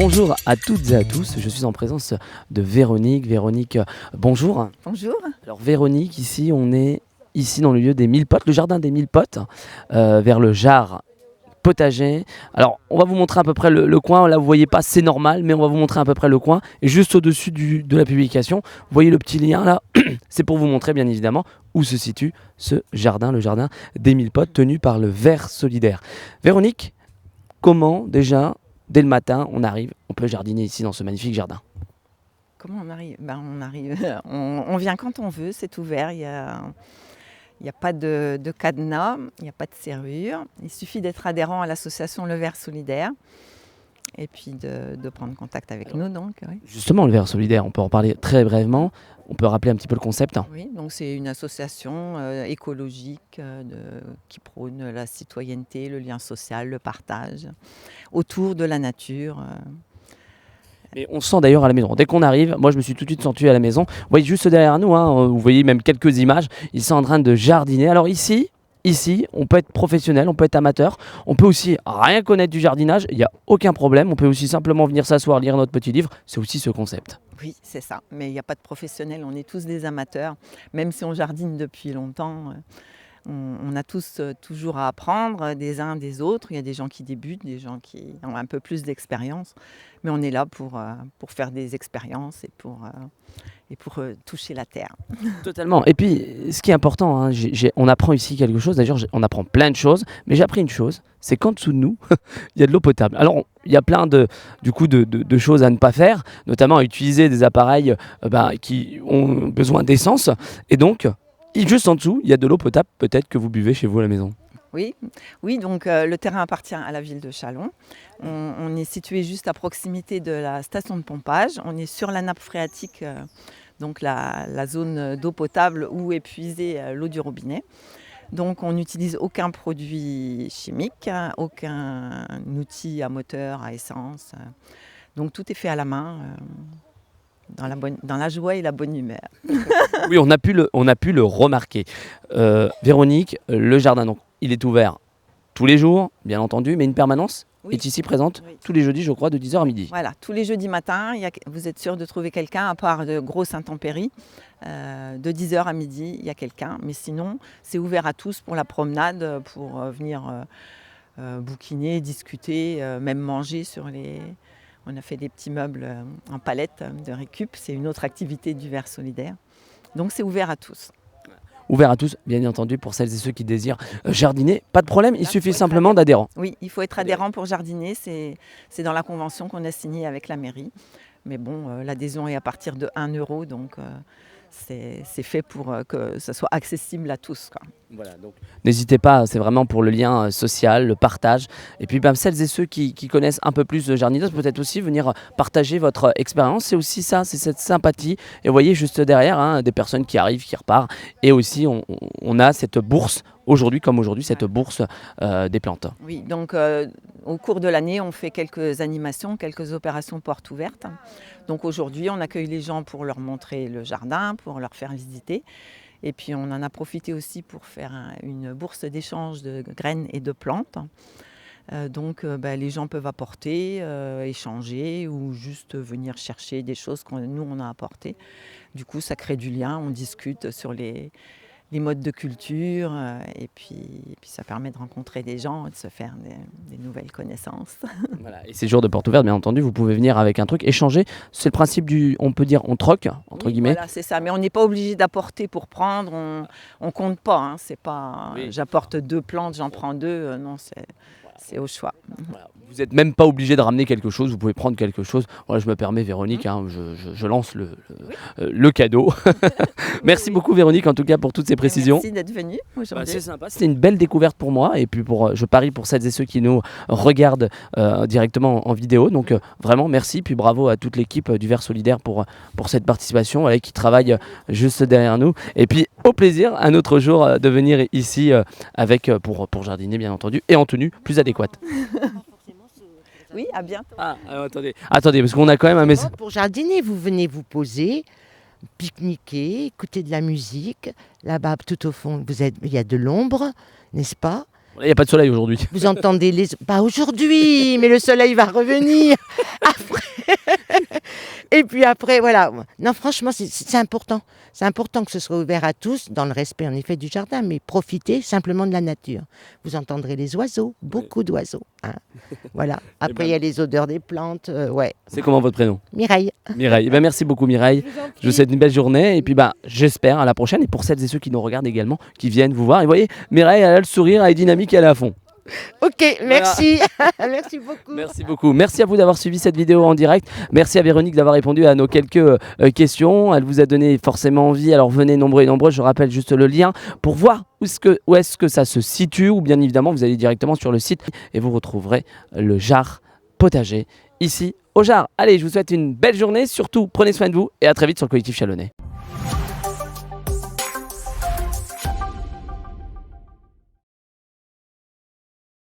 Bonjour à toutes et à tous, je suis en présence de Véronique. Véronique, bonjour. Bonjour. Alors Véronique, ici on est ici dans le lieu des 1000 potes, le jardin des 1000 potes, vers le Jard potager. Alors on va vous montrer à peu près le coin, là vous voyez pas, c'est normal, mais on va vous montrer à peu près le coin. Et juste au-dessus de la publication, vous voyez le petit lien là, c'est pour vous montrer bien évidemment où se situe ce jardin, le jardin des 1000 potes tenu par le Vert Solidaire. Véronique, comment déjà, dès le matin, on peut jardiner ici dans ce magnifique jardin? Comment on arrive? On vient quand on veut, c'est ouvert. Il y a pas de cadenas, il n'y a pas de serrure. Il suffit d'être adhérent à l'association Le Vert Solidaire et puis de prendre contact avec nous. Donc, oui. Justement, le Vert Solidaire, on peut en parler très brièvement. On peut rappeler un petit peu le concept. Oui, donc c'est une association écologique qui prône la citoyenneté, le lien social, le partage autour de la nature. Et on se sent d'ailleurs à la maison. Dès qu'on arrive, moi je me suis tout de suite senti à la maison. Vous voyez juste derrière nous, vous voyez même quelques images, ils sont en train de jardiner. Alors ici, on peut être professionnel, on peut être amateur, on peut aussi rien connaître du jardinage, il n'y a aucun problème. On peut aussi simplement venir s'asseoir, lire notre petit livre, c'est aussi ce concept. Oui, c'est ça. Mais il n'y a pas de professionnels, on est tous des amateurs. Même si on jardine depuis longtemps, on a tous toujours à apprendre des uns des autres. Il y a des gens qui débutent, des gens qui ont un peu plus d'expérience. Mais on est là pour faire des expériences et pour toucher la terre. Totalement. Et puis, ce qui est important, on apprend ici quelque chose. D'ailleurs, on apprend plein de choses. Mais j'ai appris une chose, c'est qu'en dessous de nous, il y a de l'eau potable. Alors, il y a plein de choses à ne pas faire, notamment à utiliser des appareils qui ont besoin d'essence. Et donc, juste en dessous, il y a de l'eau potable, peut-être que vous buvez chez vous à la maison. Oui, donc le terrain appartient à la ville de Châlons. On est situé juste à proximité de la station de pompage. On est sur la nappe phréatique, donc la zone d'eau potable où est puisée l'eau du robinet. Donc on n'utilise aucun produit chimique, aucun outil à moteur, à essence. Donc tout est fait à la main. Dans la joie et la bonne humeur. Oui, on a pu le remarquer. Véronique, le jardin, donc, il est ouvert tous les jours, bien entendu, mais une permanence est ici présente tous les jeudis, je crois, de 10h à midi. Voilà, tous les jeudis matin, vous êtes sûr de trouver quelqu'un, à part de grosses intempéries. De 10h à midi, il y a quelqu'un. Mais sinon, c'est ouvert à tous pour la promenade, pour venir bouquiner, discuter, même manger sur les... On a fait des petits meubles en palette de récup. C'est une autre activité du Vert Solidaire. Donc c'est ouvert à tous. Ouvert à tous, bien entendu, pour celles et ceux qui désirent jardiner. Pas de problème, il suffit simplement d'adhérents. Oui, il faut être adhérent pour jardiner. C'est dans la convention qu'on a signée avec la mairie. Mais bon, l'adhésion est à partir de 1 €, donc c'est fait pour que ça soit accessible à tous, quoi. Voilà, donc n'hésitez pas, c'est vraiment pour le lien social, le partage. Et puis celles et ceux qui connaissent un peu plus de jardinage, peut-être aussi venir partager votre expérience. C'est aussi ça, c'est cette sympathie. Et vous voyez juste derrière, des personnes qui arrivent, qui repartent. Et aussi, on a cette bourse, aujourd'hui, cette bourse des plantes. Oui, donc au cours de l'année, on fait quelques animations, quelques opérations portes ouvertes. Donc aujourd'hui, on accueille les gens pour leur montrer le jardin, pour leur faire visiter. Et puis on en a profité aussi pour faire une bourse d'échange de graines et de plantes. Donc les gens peuvent apporter, échanger ou juste venir chercher des choses que nous on a apportées. Du coup ça crée du lien, on discute sur les modes de culture et puis ça permet de rencontrer des gens et de se faire des nouvelles connaissances. Voilà. Et ces jours de porte ouverte, bien entendu, vous pouvez venir avec un truc, échanger. C'est le principe on peut dire, on troque, entre guillemets. Voilà, c'est ça. Mais on n'est pas obligé d'apporter pour prendre. On compte pas. C'est pas. J'apporte 2 plantes, j'en prends 2. Non, c'est au choix. Voilà. Vous n'êtes même pas obligé de ramener quelque chose, vous pouvez prendre quelque chose. Voilà, je me permets, Véronique, je lance le cadeau. Merci beaucoup, Véronique, en tout cas, pour toutes ces précisions. Merci d'être venue aujourd'hui. C'est sympa, c'était une belle découverte pour moi. Et puis, je parie pour celles et ceux qui nous regardent directement en vidéo. Donc, vraiment, merci. Puis, bravo à toute l'équipe du Vert Solidaire pour cette participation, qui travaille juste derrière nous. Et puis, au plaisir, un autre jour, de venir ici pour jardiner, bien entendu, et en tenue plus adéquate. Oui, à bientôt. Attendez, parce qu'on a quand même un message. Pour jardiner, vous venez vous poser, pique-niquer, écouter de la musique. Là-bas, tout au fond, il y a de l'ombre, n'est-ce pas? Il n'y a pas de soleil aujourd'hui. Vous entendez les... Pas aujourd'hui, mais le soleil va revenir après. Et puis après, voilà. Non, franchement, c'est important. C'est important que ce soit ouvert à tous, dans le respect en effet du jardin, mais profitez simplement de la nature. Vous entendrez les oiseaux, beaucoup d'oiseaux. Hein. Voilà. Après, il y a les odeurs des plantes. Ouais. C'est comment votre prénom? Mireille. Mireille. merci beaucoup Mireille. Je vous souhaite une belle journée et puis j'espère à la prochaine. Et pour celles et ceux qui nous regardent également, qui viennent vous voir. Et vous voyez, Mireille, elle a le sourire, elle est dynamique, elle est à fond. Ok, merci. Merci beaucoup. Merci beaucoup. Merci à vous d'avoir suivi cette vidéo en direct. Merci à Véronique d'avoir répondu à nos quelques questions. Elle vous a donné forcément envie. Alors venez nombreux et nombreux. Je rappelle juste le lien pour voir où est-ce que ça se situe. Ou bien évidemment, vous allez directement sur le site et vous retrouverez le Jard Potager ici au Jard. Allez, je vous souhaite une belle journée. Surtout, prenez soin de vous et à très vite sur le Collectif Chalonnais.